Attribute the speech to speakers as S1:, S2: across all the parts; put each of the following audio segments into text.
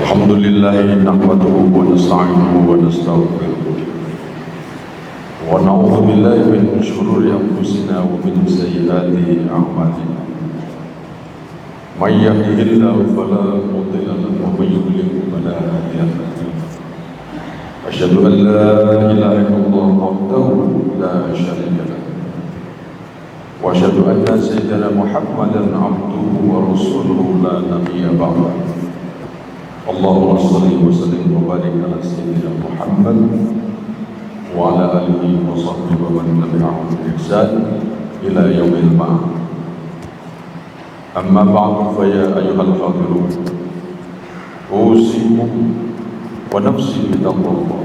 S1: الحمد لله نحمده ونستعينه ونستغفره ونعوذ بالله من شرور أنفسنا ومن سيئات أعمالنا من يهده الله فلا مضل له ومن يضلل فلا هادي له أشهد أن لا إله إلا الله وحده لا شريك له وأشهد أن سيدنا محمدا عبده ورسوله لا نبي بعده اللهم صل وسلم وبارك على سيدنا محمد وعلى آله وصحبه ومن تبعهم بإحسان إلى يوم البعث. أما بعد فيا أيها الحاضرون أوصيكم ونفسي بتقوى الله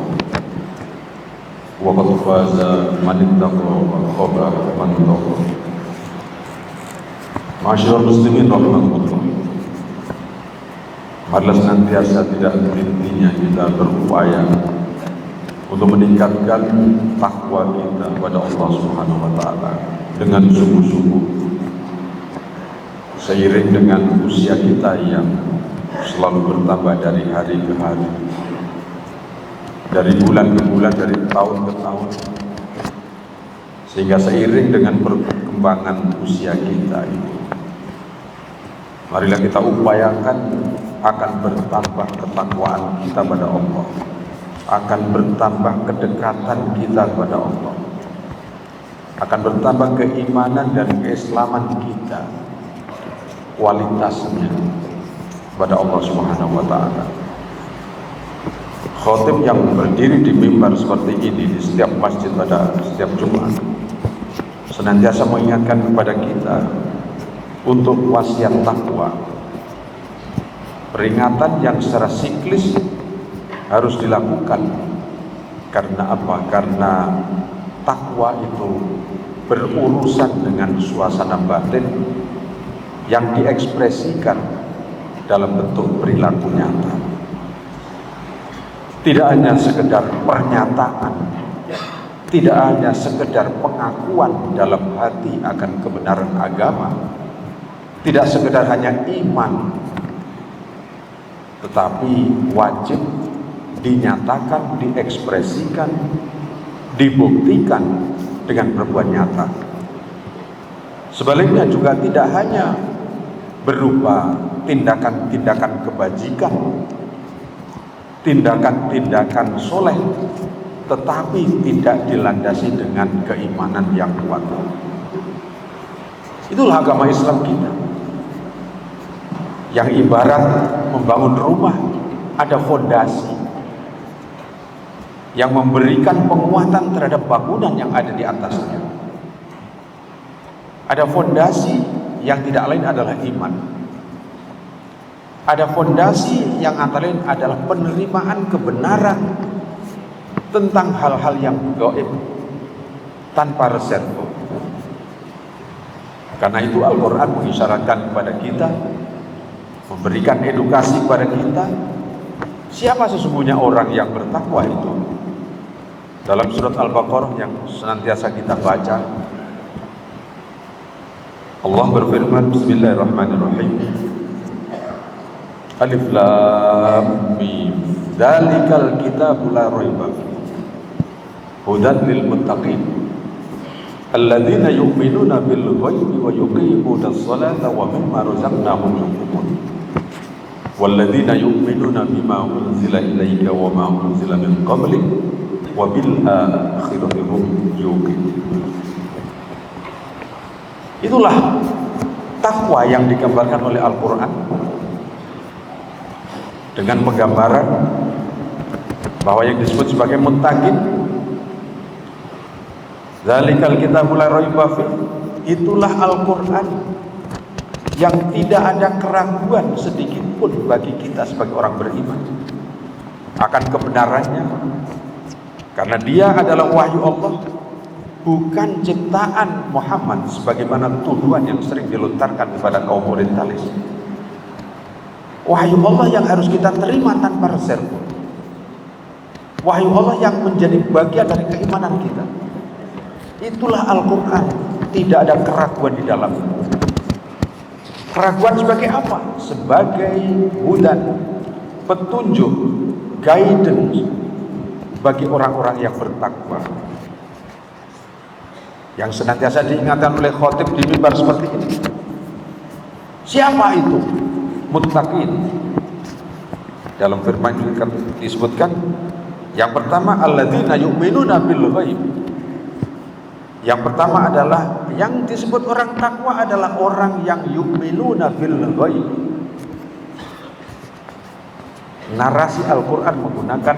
S1: وقد فاز من اتقى وخاب من اتقى. Masyaallah muslimin rahimakumullah. Marilah senantiasa tidak henti-hentinya kita berupaya untuk meningkatkan takwa kita kepada Allah Subhanahu wa taala dengan sungguh-sungguh. Seiring dengan usia kita yang selalu bertambah dari hari ke hari, dari bulan ke bulan, dari tahun ke tahun, sehingga seiring dengan perkembangan usia kita itu, marilah kita upayakan akan bertambah ketakwaan kita pada Allah, akan bertambah kedekatan kita kepada Allah, akan bertambah keimanan dan keislaman kita, kualitasnya pada Allah Subhanahu wa taala. Khatib yang berdiri di mimbar seperti ini di setiap masjid pada setiap Jumat senantiasa mengingatkan kepada kita untuk wasiat takwa, peringatan yang secara siklis harus dilakukan. Karena apa? Karena takwa itu berurusan dengan suasana batin yang diekspresikan dalam bentuk perilaku nyata. Tidak hanya sekedar pernyataan, tidak hanya sekedar pengakuan dalam hati akan kebenaran agama, tidak sekedar hanya iman, tetapi wajib dinyatakan, diekspresikan, dibuktikan dengan perbuatan nyata. Sebaliknya juga tidak hanya berupa tindakan-tindakan kebajikan, tindakan-tindakan soleh, tetapi tidak dilandasi dengan keimanan yang kuat. Itulah agama Islam kita, yang ibarat membangun rumah, ada fondasi yang memberikan penguatan terhadap bangunan yang ada di atasnya. Ada fondasi yang tidak lain adalah iman. Ada fondasi yang antara lain adalah penerimaan kebenaran tentang hal-hal yang gaib tanpa reserve. Karena itu Al-Quran mengisyaratkan kepada kita, memberikan edukasi kepada kita, siapa sesungguhnya orang yang bertakwa itu. Dalam surat Al-Baqarah yang senantiasa kita baca, Allah berfirman, Bismillahirrahmanirrahim, Alif Lam Mim, Dzalikal kitabu la raiba fihi, hudan lil muttaqin, alladzina yu'minuna bil ghaibi wa yuqimunas salata wa mimma razaqnahum yunfiqun, walladzina yu'minuna bima unzila ilayka wa ma unzila min qablik wa bil akhirati hum yuqinun. Itulah takwa yang digambarkan oleh Al-Quran dengan penggambaran bahwa yang disebut sebagai muttaqin, Dzalikal kitabul la raiba fihi, itulah Al-Quran yang tidak ada keraguan sedikit pun bagi kita sebagai orang beriman akan kebenarannya, karena dia adalah wahyu Allah, bukan ciptaan Muhammad sebagaimana tuduhan yang sering dilontarkan kepada kaum orientalis. Wahyu Allah yang harus kita terima tanpa reserve, wahyu Allah yang menjadi bagian dari keimanan kita. Itulah Al-Quran, tidak ada keraguan di dalamnya.
S2: Keraguan sebagai apa? Sebagai hudan, petunjuk, guidance bagi orang-orang yang bertakwa, yang senantiasa diingatkan oleh khotib di mimbar seperti ini. Siapa itu muttaqin? Dalam firman ini disebutkan, yang pertama alladzina yu'minuna bil ghaib. Yang pertama adalah, yang disebut orang takwa adalah orang yang yu'minuna bil ghaib. Narasi Al-Quran menggunakan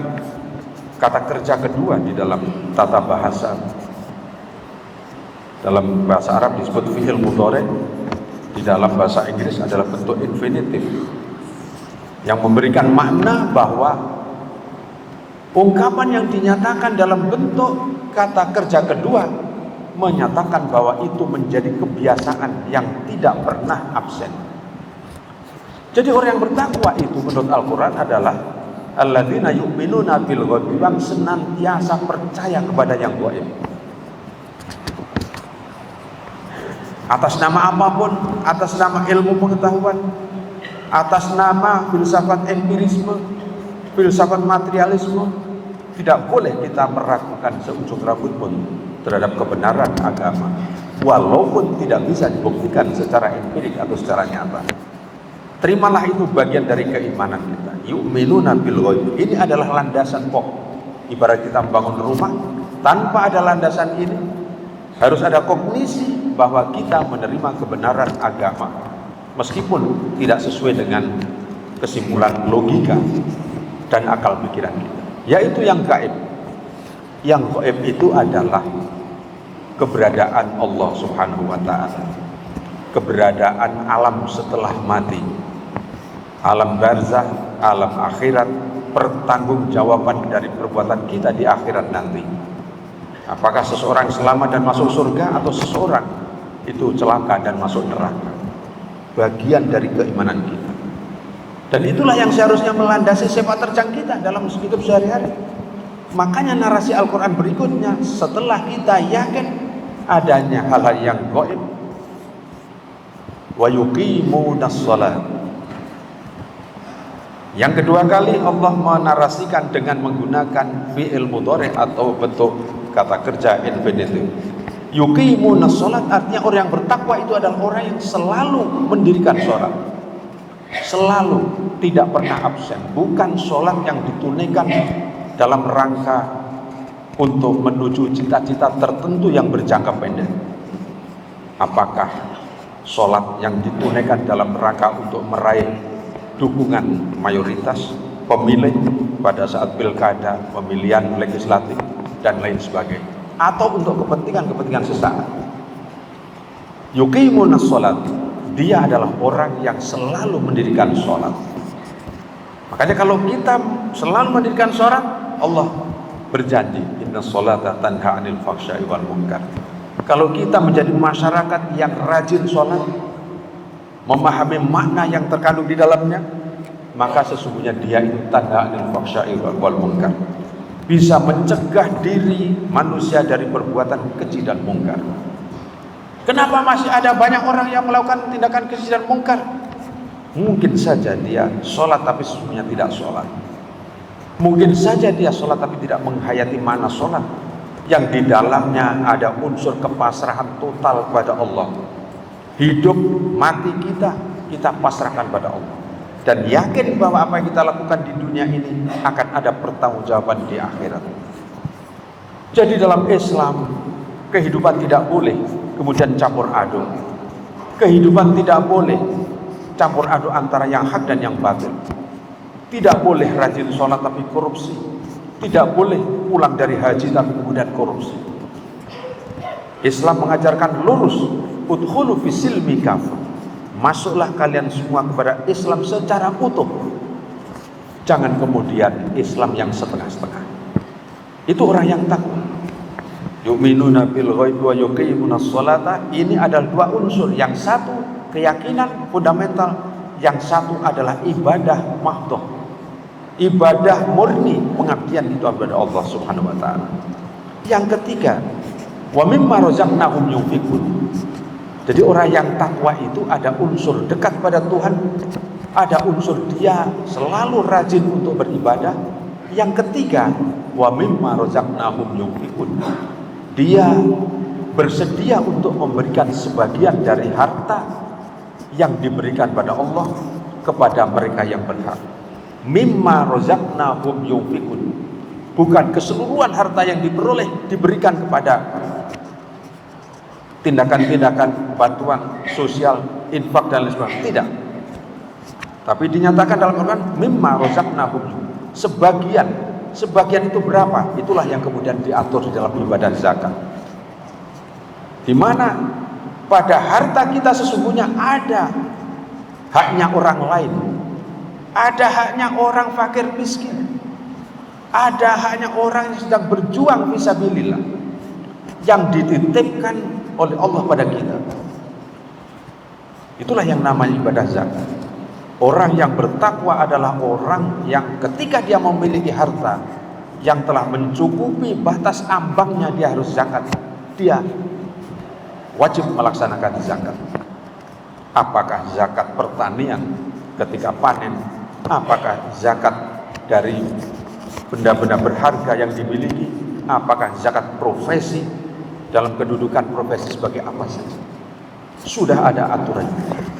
S2: kata kerja kedua di dalam tata bahasa. Dalam bahasa Arab disebut fi'il mudhari, di dalam bahasa Inggris adalah bentuk infinitif, yang memberikan makna bahwa ungkapan yang dinyatakan dalam bentuk kata kerja kedua menyatakan bahwa itu menjadi kebiasaan yang tidak pernah absen. Jadi orang yang bertakwa itu menurut Al-Quran adalah alladzina yu'minuna bil ghaib, yang senantiasa percaya kepada yang gaib. Atas nama apapun, atas nama ilmu pengetahuan, atas nama filsafat empirisme, filsafat materialisme, tidak boleh kita meragukan seujung rambut pun terhadap kebenaran agama, walaupun tidak bisa dibuktikan secara empirik atau secara nyata. Terimalah itu bagian dari keimanan kita. Yu'minuna bil ghaib. Ini adalah landasan pokok. Ibarat kita membangun rumah, tanpa ada landasan ini, harus ada kognisi bahwa kita menerima kebenaran agama, meskipun tidak sesuai dengan kesimpulan logika dan akal pikiran kita, yaitu yang gaib. Yang gaib itu adalah keberadaan Allah Subhanahu wa ta'ala, keberadaan alam setelah mati, alam barzah, alam akhirat, pertanggungjawaban dari perbuatan kita di akhirat nanti. Apakah seseorang selamat dan masuk surga, atau seseorang itu celaka dan masuk neraka, bagian dari keimanan kita. Dan itulah yang seharusnya melandasi sepak terjang kita dalam hidup sehari-hari. Makanya narasi Al-Quran berikutnya, setelah kita yakin adanya hal-hal yang gaib, wa yuqimunas shalah. Yang kedua kali Allah menarasikan dengan menggunakan fi'il mudhari atau bentuk kata kerja infinitif. Yuqimunas shalah artinya orang yang bertakwa itu adalah orang yang selalu mendirikan sholat, selalu, tidak pernah absen. Bukan sholat yang ditunaikan dalam rangka untuk menuju cita-cita tertentu yang berjangka pendek. Apakah sholat yang ditunaikan dalam rangka untuk meraih dukungan mayoritas pemilih pada saat pilkada, pemilihan legislatif, dan lain sebagainya, atau untuk kepentingan sesaat? Yuqimunas sholat, dia adalah orang yang selalu mendirikan sholat. Makanya kalau kita selalu mendirikan sholat, Allah berjanji, inna sholata tanha anil fahsya'i wal munkar. Kalau kita menjadi masyarakat yang rajin sholat, memahami makna yang terkandung di dalamnya, maka sesungguhnya dia itu tanha anil fahsya'i wal munkar, bisa mencegah diri manusia dari perbuatan keji dan mungkar. Kenapa masih ada banyak orang yang melakukan tindakan keji dan mungkar? Mungkin saja dia sholat tapi sesungguhnya tidak sholat. Mungkin saja dia sholat tapi tidak menghayati mana sholat, yang di dalamnya ada unsur kepasrahan total kepada Allah. Hidup mati kita pasrahkan pada Allah, dan yakin bahwa apa yang kita lakukan di dunia ini akan ada pertanggungjawaban di akhirat. Jadi dalam Islam, kehidupan tidak boleh kemudian campur aduk. Kehidupan tidak boleh campur aduk antara yang hak dan yang batil. Tidak boleh rajin sholat tapi korupsi. Tidak boleh pulang dari haji tapi kemudian korupsi. Islam mengajarkan lurus, udkhulu fisilmi kafah. Masuklah kalian semua kepada Islam secara utuh. Jangan kemudian Islam yang setengah-setengah. Itu orang yang takwa. Yu'minuna bil ghaib wa yuqimunas sholata. Ini adalah dua unsur. Yang satu keyakinan fundamental, yang satu adalah ibadah mahdhah, ibadah murni, pengabdian itu kepada Allah Subhanahu wa ta'ala. Yang ketiga, wa mimma razaqnahum yunfiqun. Jadi orang yang takwa itu ada unsur dekat pada Tuhan, ada unsur dia selalu rajin untuk beribadah. Yang ketiga, wa mimma razaqnahum yunfiqun. Dia bersedia untuk memberikan sebagian dari harta yang diberikan pada Allah kepada mereka yang berhak. Mimma razaqnahum yunfiqun. Bukan keseluruhan harta yang diperoleh diberikan kepada tindakan-tindakan bantuan sosial, infak dan lain sebagainya. Tidak. Tapi dinyatakan dalam Al-Quran, mimma razaqnahum. Sebagian itu berapa? Itulah yang kemudian diatur di dalam ibadah zakat. Di mana pada harta kita sesungguhnya ada haknya orang lain, ada haknya orang fakir miskin, ada haknya orang yang sedang berjuang fisabilillah, yang dititipkan oleh Allah pada kita. Itulah yang namanya ibadah zakat. Orang yang bertakwa adalah orang yang ketika dia memiliki harta yang telah mencukupi batas ambangnya dia harus zakat, dia wajib melaksanakan zakat. Apakah zakat pertanian ketika panen, apakah zakat dari benda-benda berharga yang dimiliki, apakah zakat profesi dalam kedudukan profesi sebagai apa saja. Sudah ada aturannya.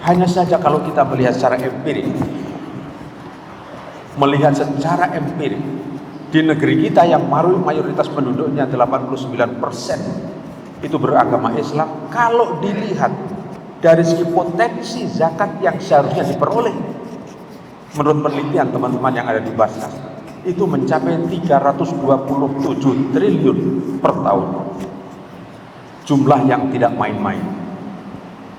S2: Hanya saja kalau kita melihat secara empirik, di negeri kita yang mayoritas penduduknya 89% itu beragama Islam. Kalau dilihat dari segi potensi zakat yang seharusnya diperoleh, menurut penelitian teman-teman yang ada di Basnas, itu mencapai 327 triliun per tahun. Jumlah yang tidak main-main.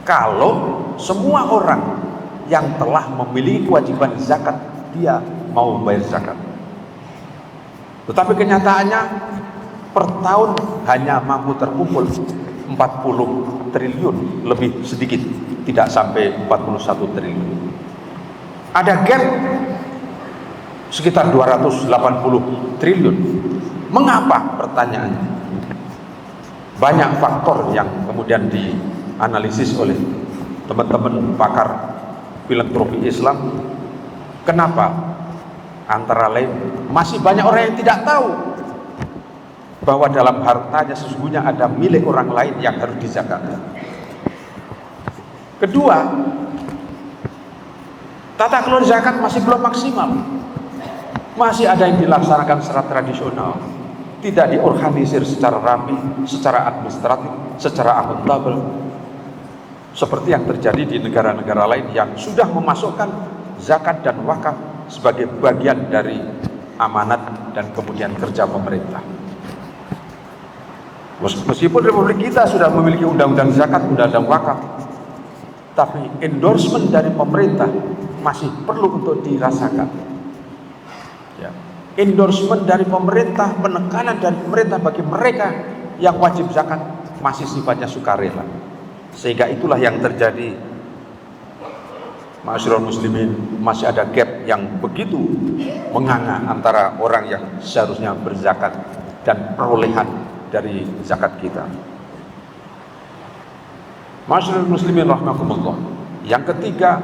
S2: Kalau semua orang yang telah memiliki kewajiban zakat, dia mau bayar zakat. Tetapi kenyataannya per tahun hanya mampu terkumpul 40 triliun, lebih sedikit, tidak sampai 41 triliun. Ada gap sekitar 280 triliun. Mengapa? Pertanyaannya. Banyak faktor yang kemudian dianalisis oleh teman-teman pakar filantropi Islam. Kenapa? Antara lain, masih banyak orang yang tidak tahu bahwa dalam hartanya sesungguhnya ada milik orang lain yang harus dizakatkan. Kedua, tata kelola zakat masih belum maksimal. Masih ada yang dilaksanakan secara tradisional, tidak diorganisir secara rapi, secara administratif, secara akuntabel, seperti yang terjadi di negara-negara lain yang sudah memasukkan zakat dan wakaf sebagai bagian dari amanat dan kemudian kerja pemerintah. Meskipun Republik kita sudah memiliki undang-undang zakat, undang-undang wakaf, tapi endorsement dari pemerintah masih perlu untuk dirasakan. Ya. Endorsement dari pemerintah, penekanan dari pemerintah bagi mereka yang wajib zakat masih sifatnya sukarela. Sehingga itulah yang terjadi, Ma'asyiral muslimin, masih ada gap yang begitu menganga antara orang yang seharusnya berzakat dan perolehan dari zakat kita. Ma'asyiral muslimin rahimakumullah. Yang ketiga,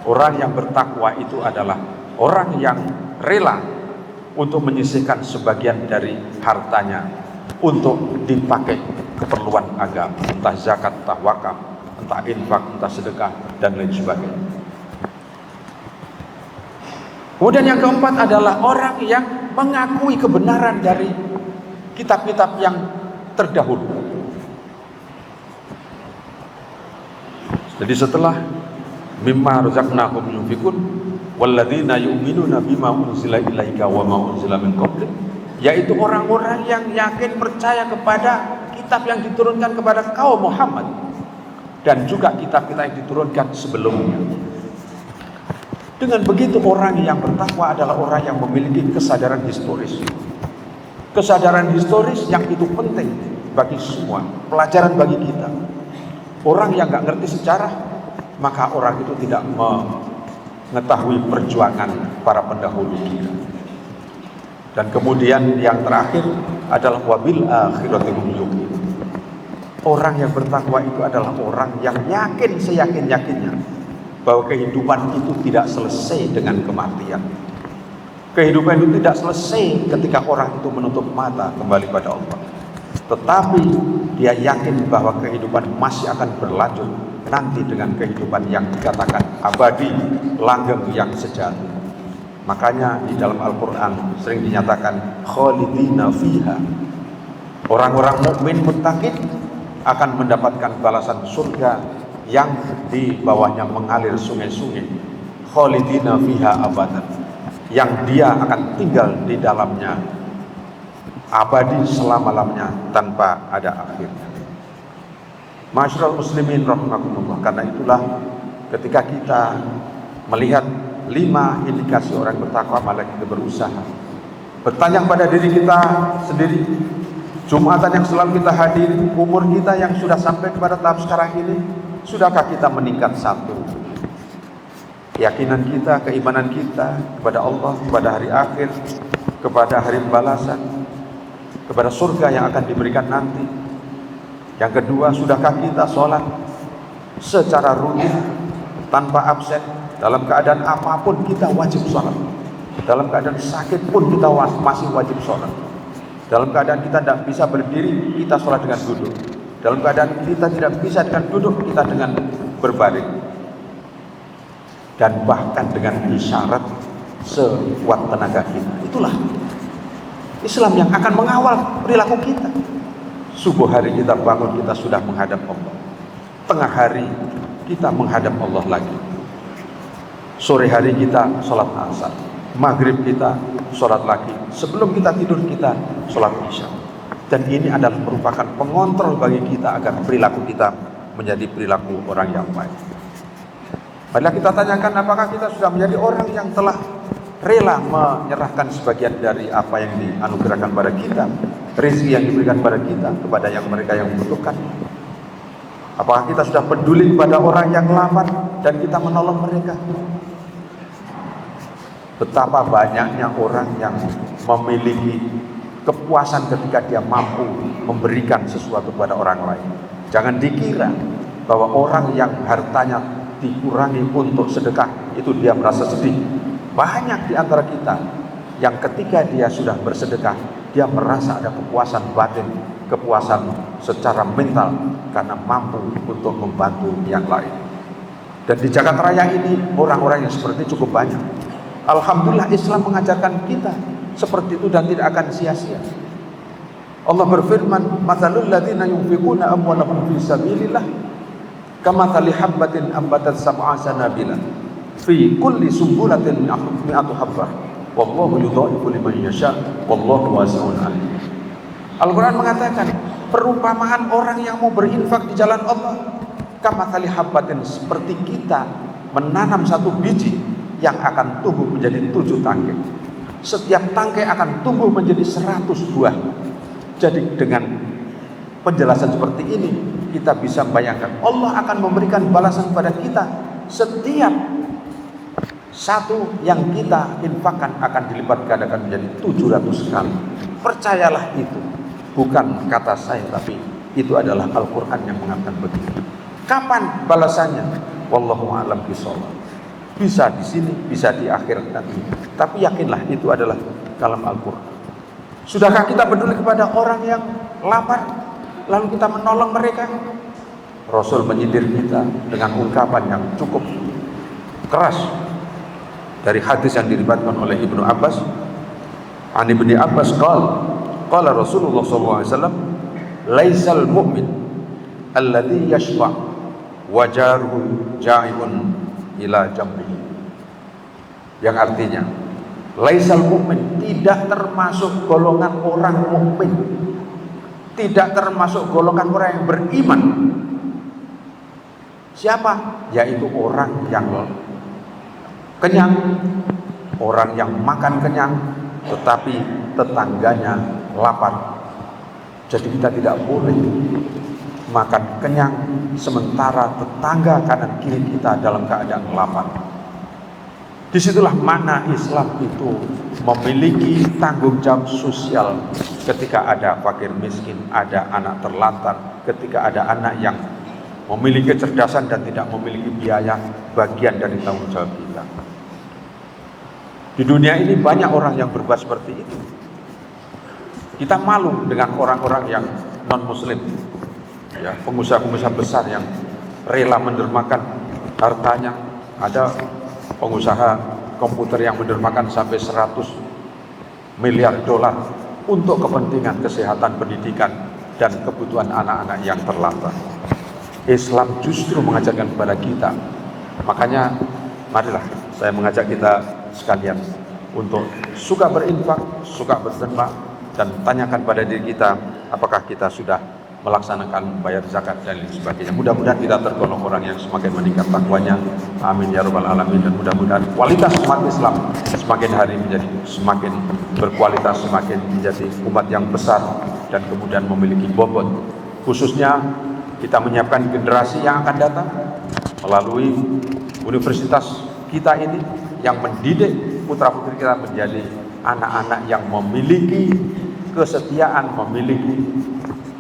S2: orang yang bertakwa itu adalah orang yang rela untuk menyisihkan sebagian dari hartanya untuk dipakai keperluan agama, entah zakat, entah wakaf, entah infak, entah sedekah, dan lain sebagainya. Kemudian yang keempat adalah orang yang mengakui kebenaran dari kitab-kitab yang terdahulu. Jadi setelah mimma razaqnahum yunfiqun walladzina yu'minuna bima unzila ilaika wa ma unzila min qablik, yaitu orang-orang yang yakin percaya kepada kitab yang diturunkan kepada kaum Muhammad dan juga kitab-kitab yang diturunkan sebelumnya. Dengan begitu orang yang bertakwa adalah orang yang memiliki kesadaran historis. Kesadaran historis yang itu penting bagi semua, pelajaran bagi kita. Orang yang gak ngerti sejarah, maka orang itu tidak mengetahui perjuangan para pendahulu kita. Dan kemudian yang terakhir adalah wabil akhirati hum yuqinun. Orang yang bertakwa itu adalah orang yang yakin seyakin-yakinnya bahwa kehidupan itu tidak selesai dengan kematian. Kehidupan itu tidak selesai ketika orang itu menutup mata kembali pada Allah. Tetapi dia yakin bahwa kehidupan masih akan berlanjut nanti dengan kehidupan yang dikatakan abadi, langgeng yang sejati. Makanya di dalam Al-Quran sering dinyatakan khalidina fiha. Orang-orang mukmin muttaqin akan mendapatkan balasan surga yang di bawahnya mengalir sungai-sungai. Khalidina fiha abadan, yang dia akan tinggal di dalamnya abadi selama-lamanya tanpa ada akhirnya. Masyarul muslimin rahimakumullah, karena itulah ketika kita melihat 5 indikasi orang bertakwa, malah kita berusaha bertanya pada diri kita sendiri. Jumatan yang selalu kita hadiri, umur kita yang sudah sampai kepada tahap sekarang ini, sudahkah kita meningkat satu? Keyakinan kita, keimanan kita kepada Allah, kepada hari akhir, kepada hari pembalasan, kepada surga yang akan diberikan nanti. Yang kedua, sudahkah kita sholat secara rutin tanpa absen? Dalam keadaan apapun kita wajib sholat. Dalam keadaan sakit pun kita masih wajib sholat. Dalam keadaan kita tidak bisa berdiri, kita sholat dengan duduk. Dalam keadaan kita tidak bisa dengan duduk, kita dengan berbaring. Dan bahkan dengan isyarat sekuat tenaga kita. Itulah Islam yang akan mengawal perilaku kita. Subuh hari kita bangun, kita sudah menghadap Allah. Tengah hari kita menghadap Allah lagi. Sore hari kita sholat asar. Maghrib kita sholat lagi. Sebelum kita tidur kita sholat isya. Dan ini adalah merupakan pengontrol bagi kita agar perilaku kita menjadi perilaku orang yang baik. Marilah kita tanyakan, apakah kita sudah menjadi orang yang telah rela menyerahkan sebagian dari apa yang dianugerahkan pada kita, rezeki yang diberikan pada kita, kepada yang mereka yang membutuhkan. Apakah kita sudah peduli pada orang yang lapar dan kita menolong mereka? Betapa banyaknya orang yang memiliki kepuasan ketika dia mampu memberikan sesuatu kepada orang lain. Jangan dikira bahwa orang yang hartanya dikurangi untuk sedekah itu dia merasa sedih. Banyak di antara kita yang ketika dia sudah bersedekah, dia merasa ada kepuasan batin, kepuasan secara mental karena mampu untuk membantu yang lain. Dan di Jagat Raya ini orang-orang yang seperti itu cukup banyak. Alhamdulillah Islam mengajarkan kita seperti itu dan tidak akan sia-sia. Allah berfirman, "Matsalul ladzina yunfiquna amwalahum fi sabilillah kamatsali habbatin ambatat sab'a sanabila fi kulli sumbulatin mi'atu habbah wallahu yudha'ifu liman yasha wallahu wasi'un 'alim." Al-Quran mengatakan perumpamaan orang yang mau berinfak di jalan Allah kamatsali habbatin, seperti kita menanam satu biji yang akan tumbuh menjadi 7 tangkai. Setiap tangkai akan tumbuh menjadi 100 buah. Jadi dengan penjelasan seperti ini kita bisa bayangkan Allah akan memberikan balasan kepada kita. Setiap satu yang kita infakkan akan dilipat gandakan menjadi 700 kali. Percayalah itu. Bukan kata saya, tapi itu adalah Al-Quran yang mengatakan begitu. Kapan balasannya? Wallahu a'lam bishawab. Bisa di sini, bisa di akhirat nanti. Tapi yakinlah itu adalah kalam Al-Quran. Sudahkah kita peduli kepada orang yang lapar, lalu kita menolong mereka? Rasul menyindir kita dengan ungkapan yang cukup keras dari hadis yang diriwayatkan oleh Ibnu Abbas. An Ibnu Abbas qala Rasulullah SAW, laisal mu'min alladhi yashfa' wa jaruhu ja'ibun ila jambihi. Yang artinya laisal mu'min, tidak termasuk golongan orang mukmin, tidak termasuk golongan orang yang beriman. Siapa? Yaitu orang yang kenyang, orang yang makan kenyang tetapi tetangganya lapar. Jadi kita tidak boleh makan kenyang sementara tetangga kanan kiri kita dalam keadaan lapar. Disitulah mana Islam itu memiliki tanggung jawab sosial ketika ada fakir miskin, ada anak terlantar, ketika ada anak yang memiliki kecerdasan dan tidak memiliki biaya, bagian dari tanggung jawab kita. Di dunia ini banyak orang yang berbuat seperti itu. Kita malu dengan orang-orang yang non-muslim, ya, pengusaha-pengusaha besar yang rela mendermakan hartanya. Ada pengusaha komputer yang mendermakan sampai 100 miliar dolar untuk kepentingan kesehatan, pendidikan, dan kebutuhan anak-anak yang terlantar. Islam justru mengajarkan kepada kita. Makanya marilah saya mengajak kita sekalian untuk suka berinfak, suka bersedekah, dan tanyakan pada diri kita apakah kita sudah melaksanakan bayar zakat dan lain sebagainya. Mudah-mudahan kita tergolong orang yang semakin meningkat takwanya. Amin ya rabbal alamin. Dan mudah-mudahan kualitas umat Islam semakin hari menjadi semakin berkualitas, semakin menjadi umat yang besar dan kemudian memiliki bobot. Khususnya kita menyiapkan generasi yang akan datang melalui universitas kita ini yang mendidik putra-putri kita menjadi anak-anak yang memiliki kesetiaan, memiliki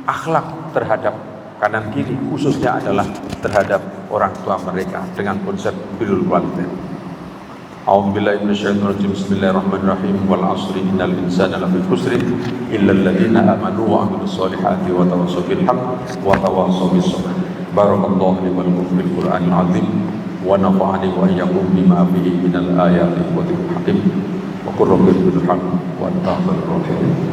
S2: akhlak terhadap kanan kiri, khususnya adalah terhadap orang tua mereka dengan konsep birrul walidain. A'udzubillahi minasyaitonir rajim. Bismillahirrahmanirrahim. Wal 'ashri innal insana lafi khusr illa alladziina aamanu wa 'amilus solihati wa tawassaw bil haqq wa tawassaw bis sabr. Barakallahu li wa lakum fil Qur'anil 'azim wa nafa'ani wa iyyakum bima fihi minal ayati wa dhikril hakim. Wa qur rabbi bil haqq wa anta khairur rahimin.